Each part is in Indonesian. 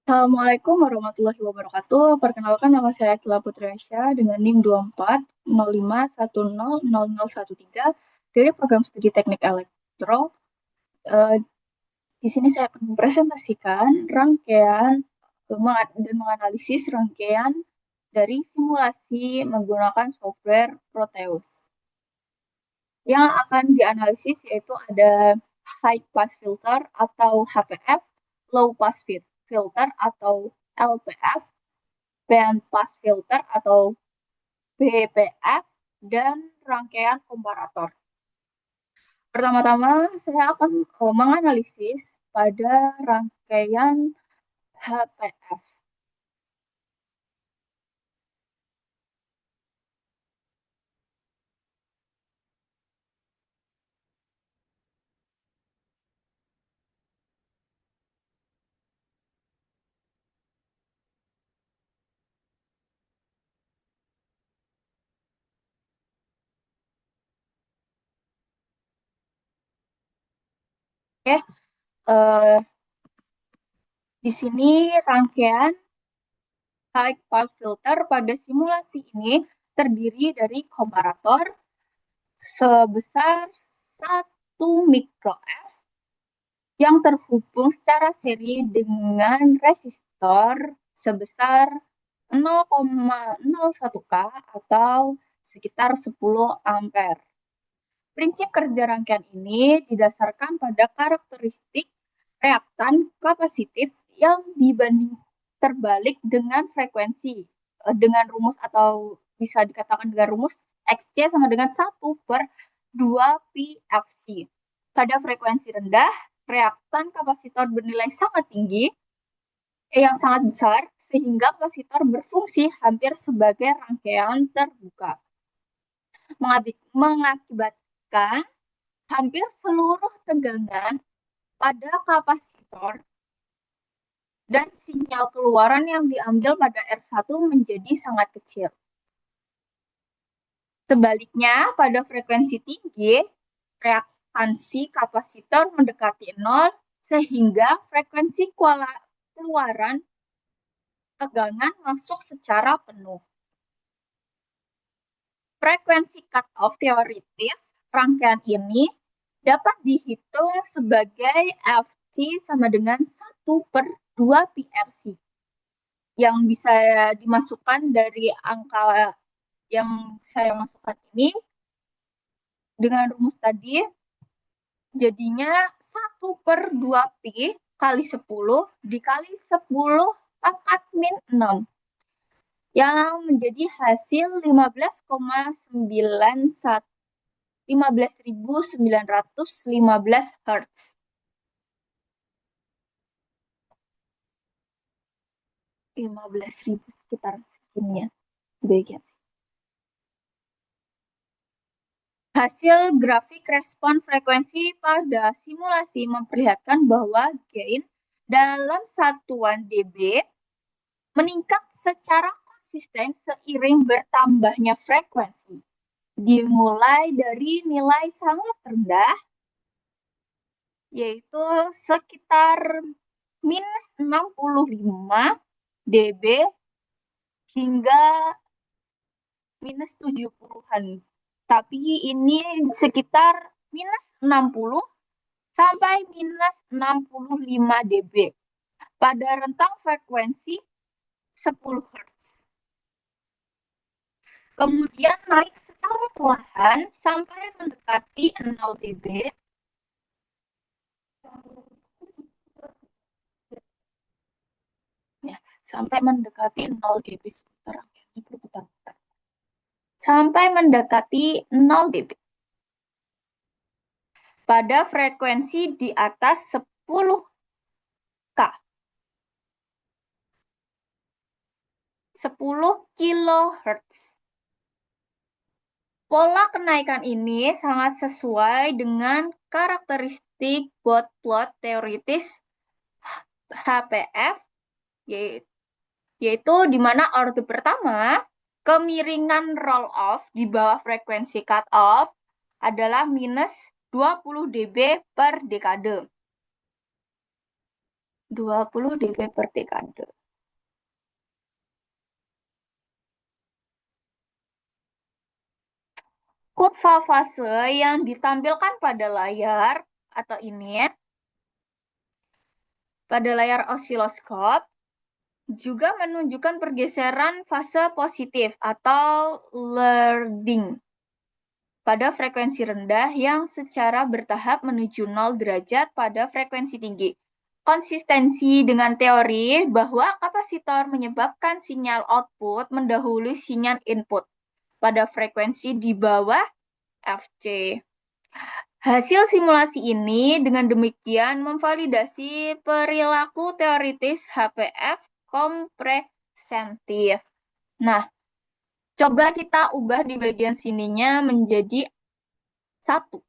Assalamualaikum warahmatullahi wabarakatuh. Perkenalkan nama saya Akila Putriasya dengan NIM 2405100013 dari program studi Teknik Elektro. Eh, di sini saya akan mempresentasikan rangkaian dan menganalisis rangkaian dari simulasi menggunakan software Proteus. Yang akan dianalisis yaitu ada high pass filter atau HPF, low pass filter atau LPF, band pass filter atau BPF, dan rangkaian komparator. Pertama-tama, saya akan menganalisis pada rangkaian HPF. Oke, eh, di sini rangkaian high pass filter pada simulasi ini terdiri dari komparator sebesar 1 mikroF yang terhubung secara seri dengan resistor sebesar 0,01K atau sekitar 10 ampere. Prinsip kerja rangkaian ini didasarkan pada karakteristik reaktan kapasitif yang dibanding terbalik dengan frekuensi dengan rumus atau bisa dikatakan dengan rumus XC sama dengan 1/2 PFC. Pada frekuensi rendah, reaktan kapasitor bernilai sangat tinggi, yang sangat besar, sehingga kapasitor berfungsi hampir sebagai rangkaian terbuka. Mengakibatkan hampir seluruh tegangan pada kapasitor dan sinyal keluaran yang diambil pada R1 menjadi sangat kecil. Sebaliknya, pada frekuensi tinggi, reaktansi kapasitor mendekati 0, sehingga frekuensi keluaran tegangan masuk secara penuh. Frekuensi cut-off teoritis rangkaian ini dapat dihitung sebagai Fc sama dengan 1/2 PRC yang bisa dimasukkan dari angka yang saya masukkan ini dengan rumus tadi jadinya 1/2 Pi kali 10 dikali 10 pangkat min 6 yang menjadi hasil 15.915 Hz. 15.000 sekitar segini ya. Bagian. Hasil grafik respon frekuensi pada simulasi memperlihatkan bahwa gain dalam satuan dB meningkat secara konsisten seiring bertambahnya frekuensi. Dimulai dari nilai sangat rendah, yaitu sekitar minus 65 dB hingga minus 70-an. Tapi ini sekitar minus 60 sampai minus 65 dB pada rentang frekuensi 10 Hz. Kemudian naik secara perlahan sampai mendekati 0 dB. Ya, sampai mendekati 0 dB sebentar, ini berputar-putar. Sampai mendekati 0 dB. Pada frekuensi di atas 10K. 10 kHz. Pola kenaikan ini sangat sesuai dengan karakteristik bot plot teoritis HPF, yaitu di mana orde pertama, kemiringan roll-off di bawah frekuensi cut-off adalah minus 20 dB per dekade. 20 dB per dekade. Kurva fase yang ditampilkan pada layar atau ini pada layar osiloskop juga menunjukkan pergeseran fase positif atau leading pada frekuensi rendah yang secara bertahap menuju 0 derajat pada frekuensi tinggi. Konsistensi dengan teori bahwa kapasitor menyebabkan sinyal output mendahului sinyal input pada frekuensi di bawah Fc. Hasil simulasi ini dengan demikian memvalidasi perilaku teoritis HPF komprehensiv. Nah, coba kita ubah di bagian sininya menjadi 1.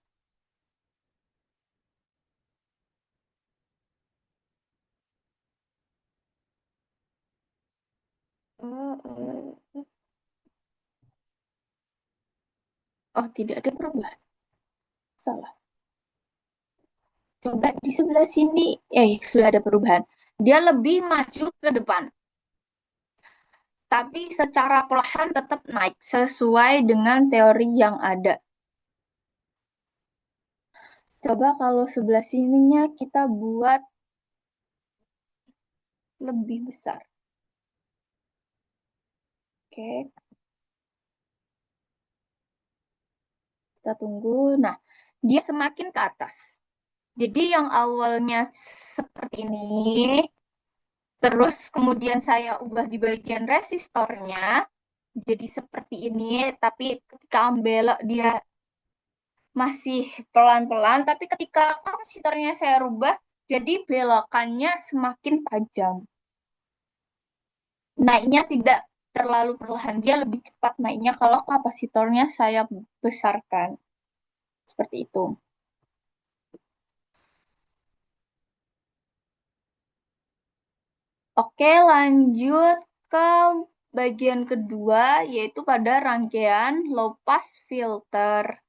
Oh, tidak ada perubahan. Salah. Coba di sebelah sini, sudah ada perubahan. Dia lebih maju ke depan. Tapi secara perlahan tetap naik sesuai dengan teori yang ada. Coba kalau sebelah sininya kita buat lebih besar. Oke, kita tunggu. Nah, dia semakin ke atas. Jadi yang awalnya seperti ini, terus kemudian saya ubah di bagian resistornya, jadi seperti ini, tapi ketika belok dia masih pelan-pelan, tapi ketika kapasitornya saya rubah, jadi belokannya semakin tajam. Naiknya tidak terlalu perlahan, dia lebih cepat naiknya kalau kapasitornya saya besarkan. Seperti itu. Oke, lanjut ke bagian kedua, yaitu pada rangkaian low pass filter.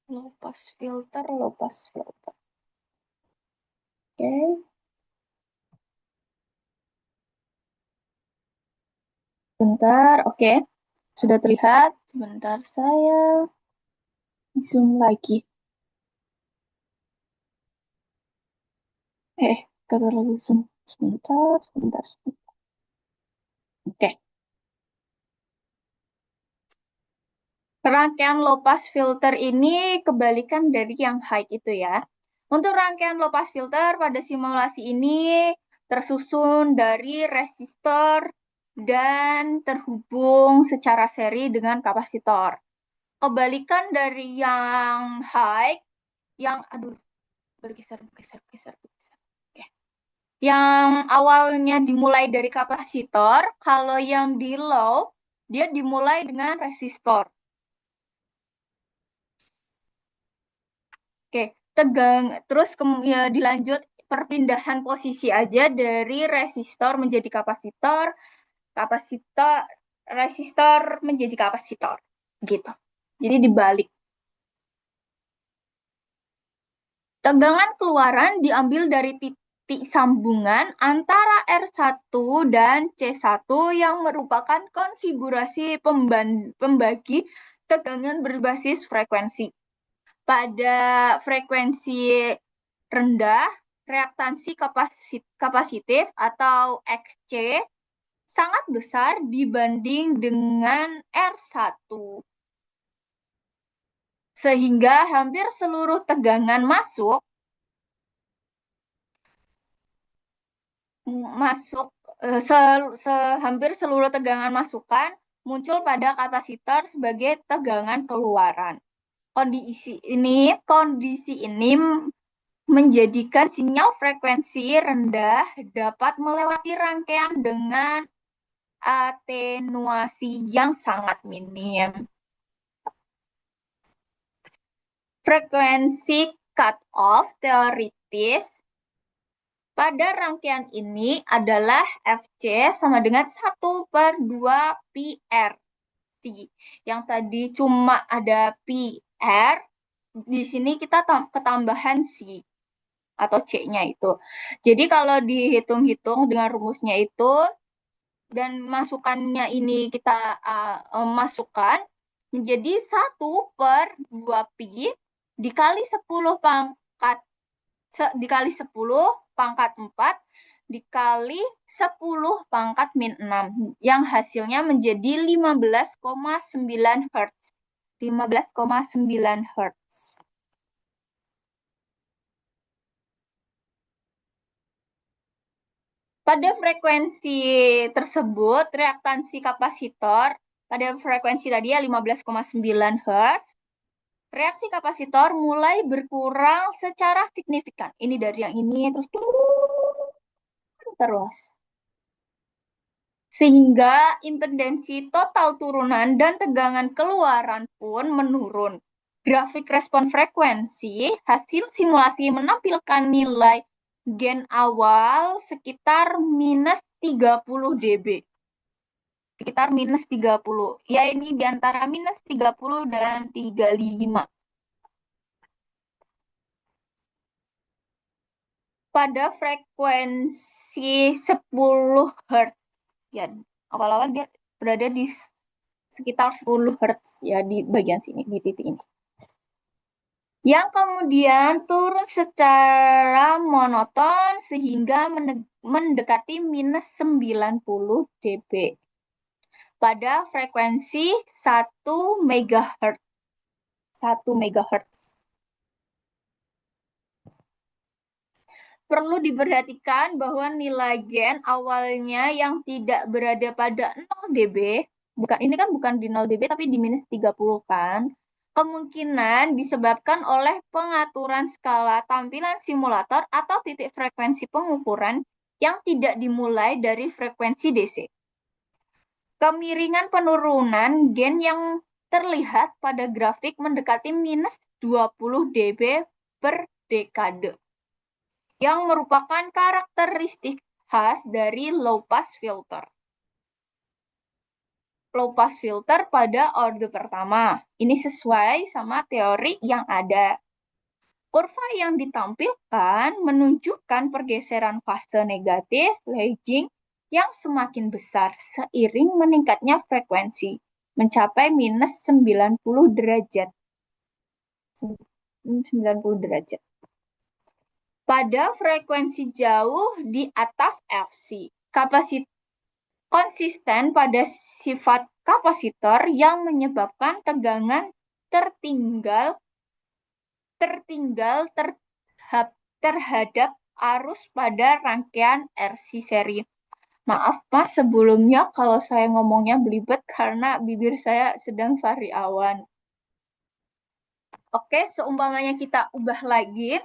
Low pass filter, low pass filter. Oke. Bentar, oke. Sudah terlihat. Sebentar, saya zoom lagi. Kata terlalu zoom. Sebentar. Oke. Rangkaian low pass filter ini kebalikan dari yang high itu ya. Untuk rangkaian low pass filter pada simulasi ini tersusun dari resistor dan terhubung secara seri dengan kapasitor. Kebalikan dari yang high, bergeser. Oke. Yang awalnya dimulai dari kapasitor, kalau yang di low, dia dimulai dengan resistor. Oke, terus dilanjut perpindahan posisi aja dari resistor menjadi kapasitor, resistor menjadi kapasitor, gitu. Jadi dibalik. Tegangan keluaran diambil dari titik sambungan antara R1 dan C1 yang merupakan konfigurasi pembagi tegangan berbasis frekuensi. Pada frekuensi rendah, reaktansi kapasitif atau Xc sangat besar dibanding dengan R1. Sehingga hampir seluruh tegangan hampir seluruh tegangan masukan muncul pada kapasitor sebagai tegangan keluaran. Kondisi ini menjadikan sinyal frekuensi rendah dapat melewati rangkaian dengan atenuasi yang sangat minim. Frekuensi cut-off teoritis pada rangkaian ini adalah Fc sama dengan 1/2 pi R. Yang tadi cuma ada pi R, di sini kita ketambahan C atau C-nya itu. Jadi kalau dihitung-hitung dengan rumusnya itu dan masukannya ini kita masukkan menjadi 1/2 pi dikali 10 pangkat dikali 10 pangkat 4 dikali 10 pangkat min 6 yang hasilnya menjadi 15,9 Hz. 15,9 Hz. Pada frekuensi tersebut, reaktansi kapasitor pada frekuensi tadi ya 15,9 Hz, reaksi kapasitor mulai berkurang secara signifikan. Ini dari yang ini terus turun terus. Sehingga impedansi total turunan dan tegangan keluaran pun menurun. Grafik respon frekuensi hasil simulasi menampilkan nilai gain awal sekitar minus 30 dB. Sekitar minus 30. Ya ini di antara minus 30 dan 35. Pada frekuensi 10 Hz. Ya, awal-awal dia berada di sekitar 10 Hz ya di bagian sini, di titik ini. Yang kemudian turun secara monoton sehingga mendekati minus 90 dB pada frekuensi 1 MHz. 1 MHz. Perlu diperhatikan bahwa nilai gain awalnya yang tidak berada pada 0 dB, ini kan bukan di 0 dB tapi di minus 30 kan, kemungkinan disebabkan oleh pengaturan skala tampilan simulator atau titik frekuensi pengukuran yang tidak dimulai dari frekuensi DC. Kemiringan penurunan gain yang terlihat pada grafik mendekati minus 20 dB per dekade, yang merupakan karakteristik khas dari low pass filter. Low pass filter pada orde pertama. Ini sesuai sama teori yang ada. Kurva yang ditampilkan menunjukkan pergeseran fase negatif lagging yang semakin besar seiring meningkatnya frekuensi, mencapai minus 90 derajat. 90 derajat. Pada frekuensi jauh di atas Fc, konsisten pada sifat kapasitor yang menyebabkan tegangan terhadap arus pada rangkaian RC seri. Maaf Mas sebelumnya kalau saya ngomongnya belibet karena bibir saya sedang sariawan. Oke, seumpamanya kita ubah lagi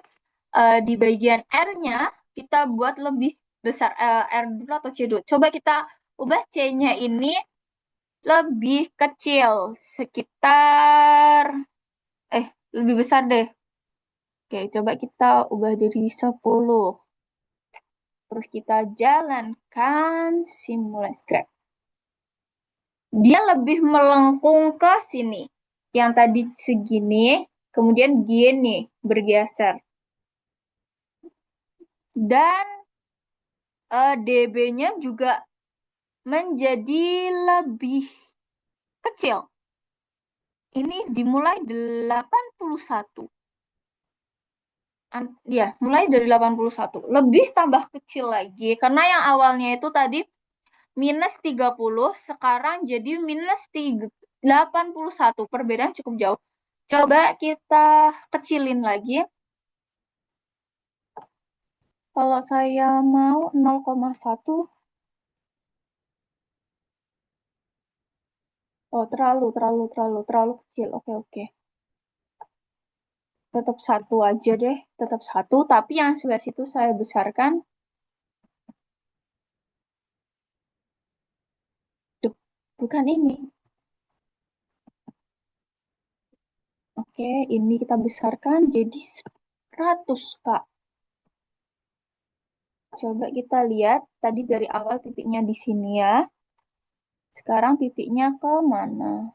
di bagian R-nya, kita buat lebih besar R dulu atau C dulu. Coba kita ubah C-nya ini lebih kecil, sekitar, lebih besar deh. Oke, coba kita ubah jadi 10. Terus kita jalankan simulasi graph. Dia lebih melengkung ke sini. Yang tadi segini, kemudian gini, bergeser. Dan dB-nya juga menjadi lebih kecil. Ini dimulai 81. Ya, mulai dari 81. Lebih tambah kecil lagi. Karena yang awalnya itu tadi minus 30, sekarang jadi minus 81. Perbedaan cukup jauh. Coba kita kecilin lagi. Kalau saya mau 0,1. Oh, terlalu kecil. Oke. Tetap 1 aja deh. Tetap 1, tapi yang sebelah situ saya besarkan. Duh, bukan ini. Oke, ini kita besarkan jadi 100, Kak. Coba kita lihat tadi dari awal titiknya di sini ya. Sekarang titiknya ke mana?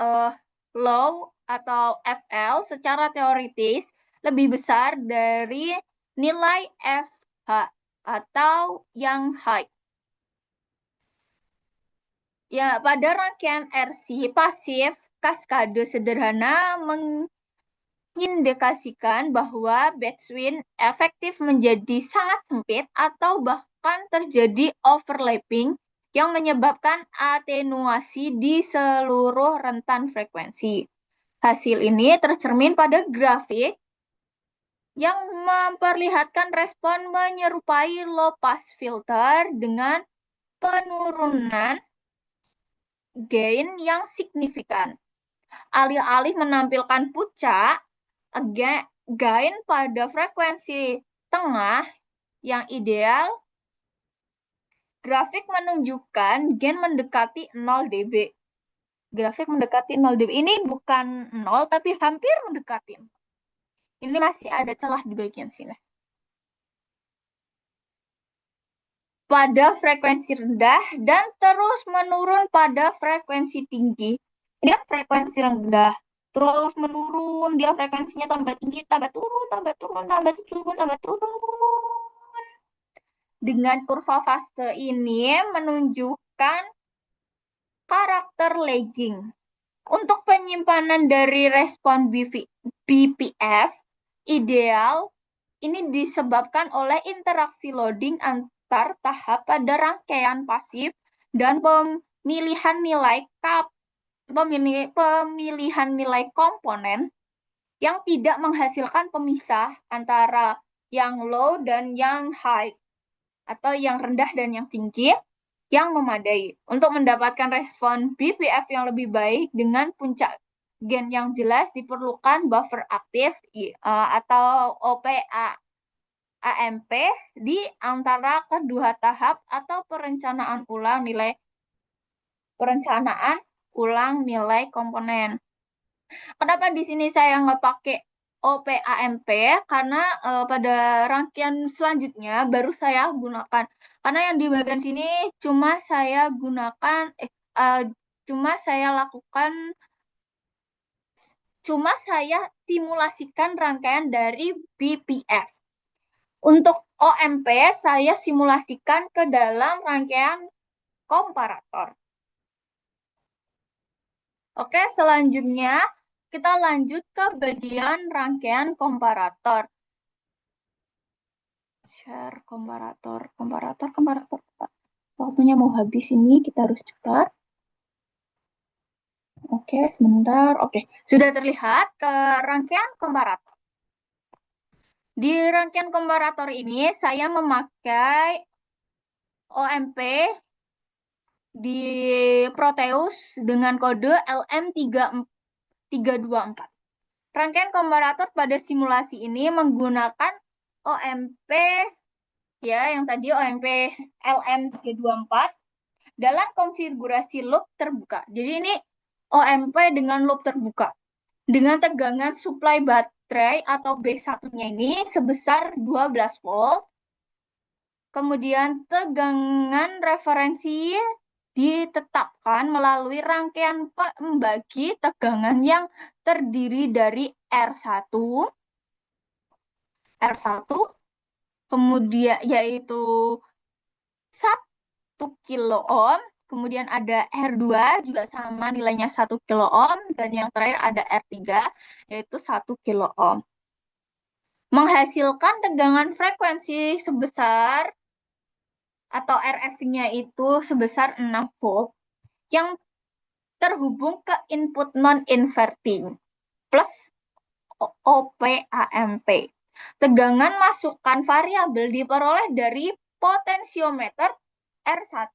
eh, low atau FL secara teoritis lebih besar dari nilai FH atau yang high. Ya, pada rangkaian RC pasif, kaskade sederhana mengindikasikan bahwa bandwidth efektif menjadi sangat sempit atau bahkan terjadi overlapping yang menyebabkan atenuasi di seluruh rentan frekuensi. Hasil ini tercermin pada grafik yang memperlihatkan respon menyerupai low pass filter dengan penurunan gain yang signifikan. Alih-alih menampilkan puncak, gain pada frekuensi tengah yang ideal, grafik menunjukkan gain mendekati 0 dB. Grafik mendekati 0 dB. Ini bukan 0, tapi hampir mendekati. Ini masih ada celah di bagian sini. Pada frekuensi rendah dan terus menurun pada frekuensi tinggi. Ini frekuensi rendah, terus menurun, dia frekuensinya tambah tinggi, tambah turun, tambah turun, tambah turun, tambah turun. Dengan kurva fase ini menunjukkan karakter lagging. Untuk penyimpanan dari respon BPF ideal, ini disebabkan oleh interaksi loading antar tahap pada rangkaian pasif dan pemilihan nilai komponen yang tidak menghasilkan pemisah antara yang low dan yang high atau yang rendah dan yang tinggi yang memadai. Untuk mendapatkan respon BPF yang lebih baik dengan puncak gain yang jelas diperlukan buffer aktif atau OPA AMP di antara kedua tahap atau perencanaan ulang nilai komponen. Kenapa di sini saya nggak pakai OPAMP? Karena pada rangkaian selanjutnya baru saya gunakan. Karena yang di bagian sini cuma saya gunakan, cuma saya lakukan, cuma saya simulasikan rangkaian dari BPF. Untuk OMP saya simulasikan ke dalam rangkaian komparator. Oke, selanjutnya kita lanjut ke bagian rangkaian komparator. Share komparator. Waktunya mau habis ini, kita harus cepat. Oke, sebentar. Oke, sudah terlihat ke rangkaian komparator. Di rangkaian komparator ini, saya memakai OMP di Proteus dengan kode LM324. Rangkaian komparator pada simulasi ini menggunakan OMP ya, yang tadi OMP LM324 dalam konfigurasi loop terbuka. Jadi ini OMP dengan loop terbuka. Dengan tegangan supply baterai atau B1-nya ini sebesar 12 volt. Kemudian tegangan referensi ditetapkan melalui rangkaian pembagi tegangan yang terdiri dari R1, kemudian yaitu 1 kilo ohm, kemudian ada R2 juga sama nilainya 1 kilo ohm, dan yang terakhir ada R3 yaitu 1 kilo ohm. Menghasilkan tegangan frekuensi sebesar atau RF-nya itu sebesar 6 volt yang terhubung ke input non-inverting plus OPAMP. Tegangan masukan variabel diperoleh dari potensiometer R1,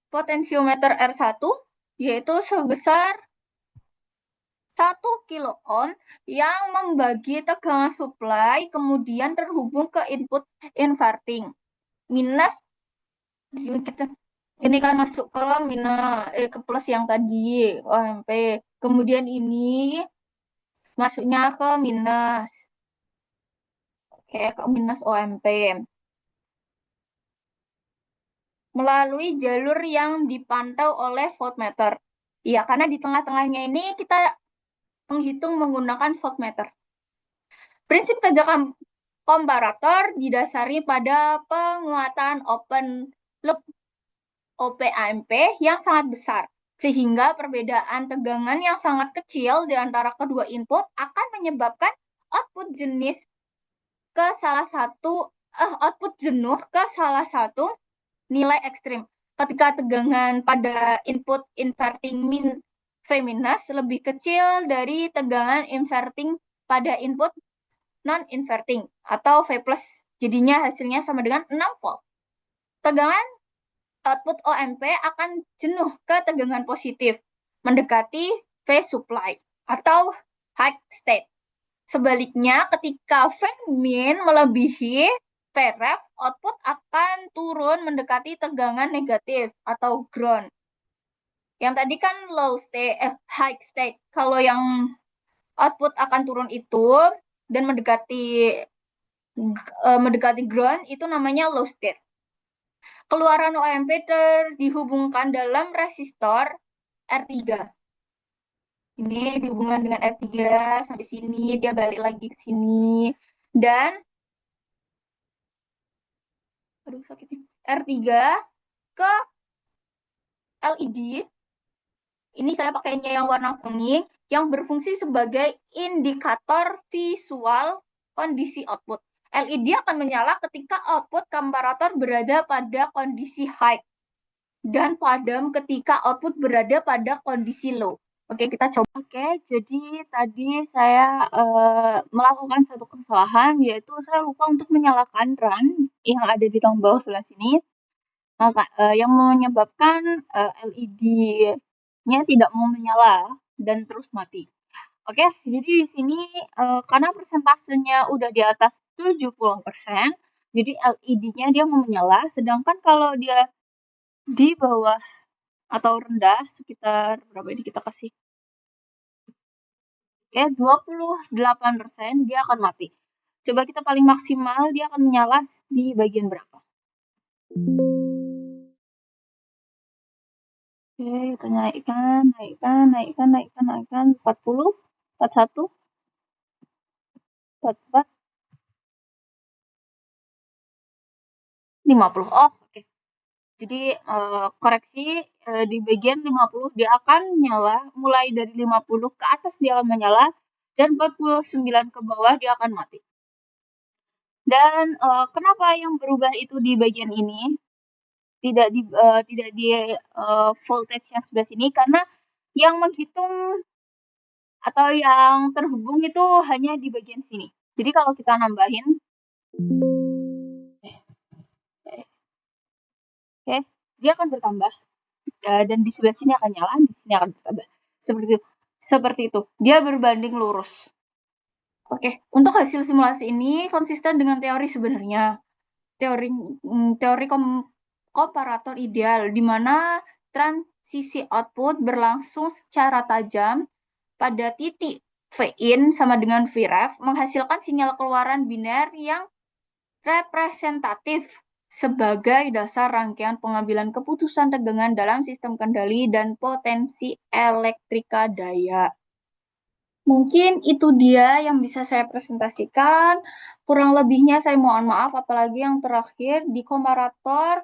potensiometer R1 yaitu sebesar 1 kilo ohm yang membagi tegangan supply kemudian terhubung ke input inverting. Minus ini kan masuk ke ke plus yang tadi OMP. Kemudian ini masuknya ke minus. Oke, ke minus OMP. melalui jalur yang dipantau oleh voltmeter. Iya, karena di tengah-tengahnya ini kita menghitung menggunakan voltmeter. Prinsip kerja komparator didasari pada penguatan open loop OP-AMP yang sangat besar, sehingga perbedaan tegangan yang sangat kecil di antara kedua input akan menyebabkan output jenis ke salah satu output jenuh ke salah satu nilai ekstrim. Ketika tegangan pada input inverting min V minus lebih kecil dari tegangan inverting pada input non-inverting atau V plus. Jadinya hasilnya sama dengan 6 volt. Tegangan output OMP akan jenuh ke tegangan positif, mendekati V supply atau high state. Sebaliknya, ketika V min melebihi Vref, output akan turun mendekati tegangan negatif atau ground. Yang tadi kan high state. Kalau yang output akan turun itu dan mendekati ground itu namanya low state. Keluaran OMP dihubungkan dalam resistor R3. Ini dihubungkan dengan R3 sampai sini, dia balik lagi ke sini. Dan R3 ke LED. Ini saya pakainya yang warna kuning, yang berfungsi sebagai indikator visual kondisi output. LED akan menyala ketika output komparator berada pada kondisi high dan padam ketika output berada pada kondisi low. Oke, kita coba. Oke, jadi tadi saya melakukan satu kesalahan, yaitu saya lupa untuk menyalakan run yang ada di tombol sebelah sini, yang menyebabkan LED-nya tidak mau menyala dan terus mati. Oke, jadi di sini karena persentasenya udah di atas 70%, jadi LED-nya dia mau menyala, sedangkan kalau dia di bawah atau rendah, sekitar berapa ini kita kasih? Oke, 28% dia akan mati. Coba kita paling maksimal, dia akan menyala di bagian berapa? Oke, kita naikkan, 40, 41, 44, 50. Oh, oke. Jadi koreksi di bagian 50 dia akan nyala, mulai dari 50 ke atas dia akan menyala, dan 49 ke bawah dia akan mati. Dan kenapa yang berubah itu di bagian ini? Tidak di voltage yang sebelah sini, karena yang menghitung atau yang terhubung itu hanya di bagian sini. Jadi kalau kita nambahin, oke, dia akan bertambah dan di sebelah sini akan nyala, di sini akan bertambah. Seperti itu. Dia berbanding lurus. Oke, untuk hasil simulasi ini konsisten dengan teori sebenarnya. Teori komparator ideal, di mana transisi output berlangsung secara tajam pada titik V-in sama dengan Vref, menghasilkan sinyal keluaran biner yang representatif sebagai dasar rangkaian pengambilan keputusan tegangan dalam sistem kendali dan potensi elektrika daya. Mungkin itu dia yang bisa saya presentasikan. Kurang lebihnya saya mohon maaf, apalagi yang terakhir di komparator,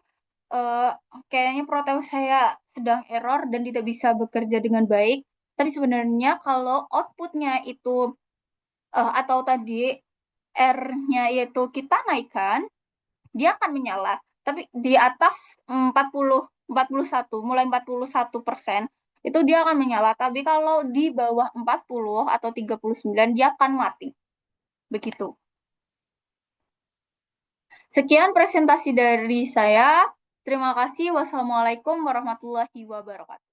kayaknya Proteus saya sedang error dan tidak bisa bekerja dengan baik. Tapi sebenarnya kalau outputnya itu, atau tadi R-nya yaitu kita naikkan, dia akan menyala. Tapi di atas 41, mulai 41%, itu dia akan menyala. Tapi kalau di bawah 40 atau 39, dia akan mati. Begitu. Sekian presentasi dari saya. Terima kasih. Wassalamualaikum warahmatullahi wabarakatuh.